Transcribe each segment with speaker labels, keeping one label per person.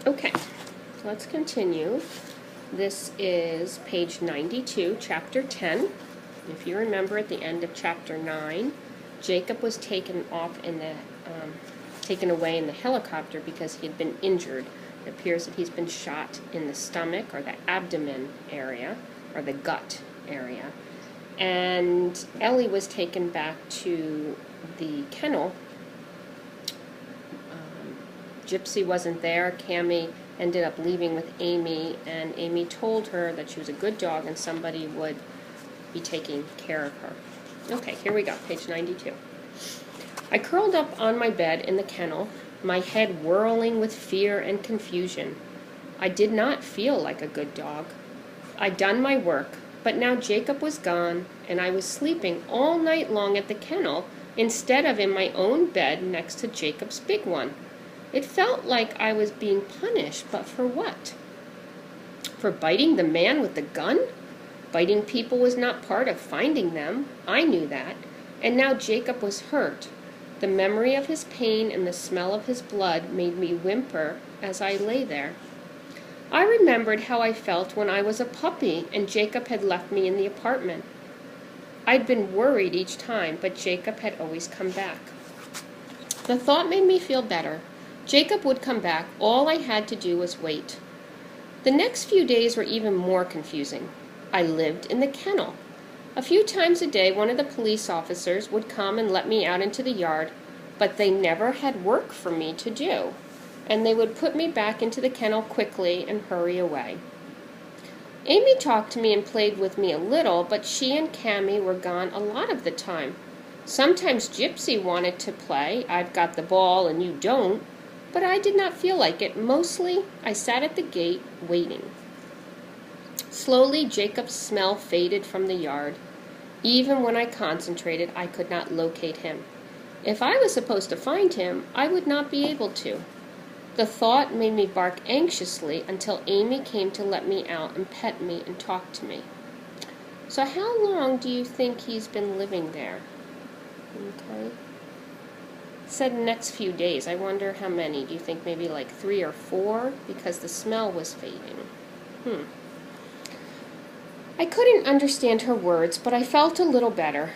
Speaker 1: Okay, let's continue. This is page 92, chapter 10. If you remember, at the end of chapter 9, Jacob was taken away in the helicopter because he had been injured. It appears that he's been shot in the stomach or the abdomen area or the gut area. And Ellie was taken back to the kennel. Gypsy wasn't there. Cammie ended up leaving with Amy, and Amy told her that she was a good dog and somebody would be taking care of her. Okay, here we go, page 92. I curled up on my bed in the kennel, my head whirling with fear and confusion. I did not feel like a good dog. I'd done my work, but now Jacob was gone, and I was sleeping all night long at the kennel instead of in my own bed next to Jacob's big one. It felt like I was being punished, but for what? For biting the man with the gun? Biting people was not part of finding them. I knew that. And now Jacob was hurt. The memory of his pain and the smell of his blood made me whimper as I lay there. I remembered how I felt when I was a puppy and Jacob had left me in the apartment. I'd been worried each time, but Jacob had always come back. The thought made me feel better. Jacob would come back. All I had to do was wait. The next few days were even more confusing. I lived in the kennel. A few times a day, one of the police officers would come and let me out into the yard, but they never had work for me to do, and they would put me back into the kennel quickly and hurry away. Amy talked to me and played with me a little, but she and Cammie were gone a lot of the time. Sometimes Gypsy wanted to play. I've got the ball and you don't. But I did not feel like it. Mostly, I sat at the gate, waiting. Slowly, Jacob's smell faded from the yard. Even when I concentrated, I could not locate him. If I was supposed to find him, I would not be able to. The thought made me bark anxiously until Amy came to let me out and pet me and talk to me. So how long do you think he's been living there? Okay. Said next few days. I wonder how many. Do you think maybe like 3 or 4? Because the smell was fading. I couldn't understand her words, but I felt a little better.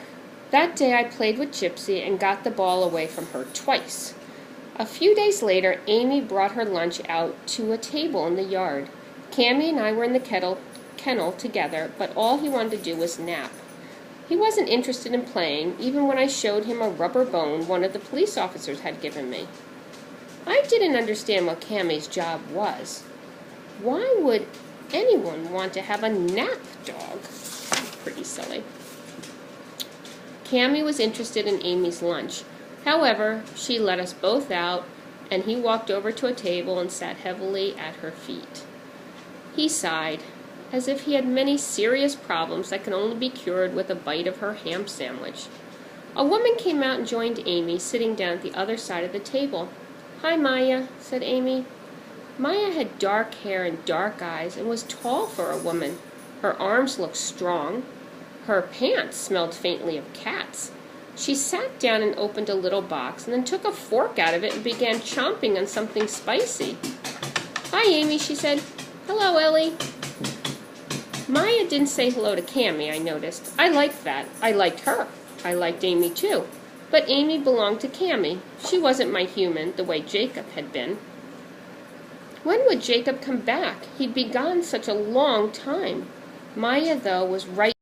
Speaker 1: That day I played with Gypsy and got the ball away from her twice. A few days later, Amy brought her lunch out to a table in the yard. Cammie and I were in the kennel together, but all he wanted to do was nap. He wasn't interested in playing, even when I showed him a rubber bone one of the police officers had given me. I didn't understand what Cammie's job was. Why would anyone want to have a nap dog? Pretty silly. Cammie was interested in Amy's lunch. However, she let us both out, and he walked over to a table and sat heavily at her feet. He sighed, as if he had many serious problems that can only be cured with a bite of her ham sandwich. A woman came out and joined Amy, sitting down at the other side of the table. "Hi, Maya," said Amy. Maya had dark hair and dark eyes and was tall for a woman. Her arms looked strong. Her pants smelled faintly of cats. She sat down and opened a little box and then took a fork out of it and began chomping on something spicy. "Hi, Amy," she said. "Hello, Ellie." Maya didn't say hello to Cammie, I noticed. I liked that. I liked her. I liked Amy too. But Amy belonged to Cammie. She wasn't my human, the way Jacob had been. When would Jacob come back? He'd be gone such a long time. Maya, though, was right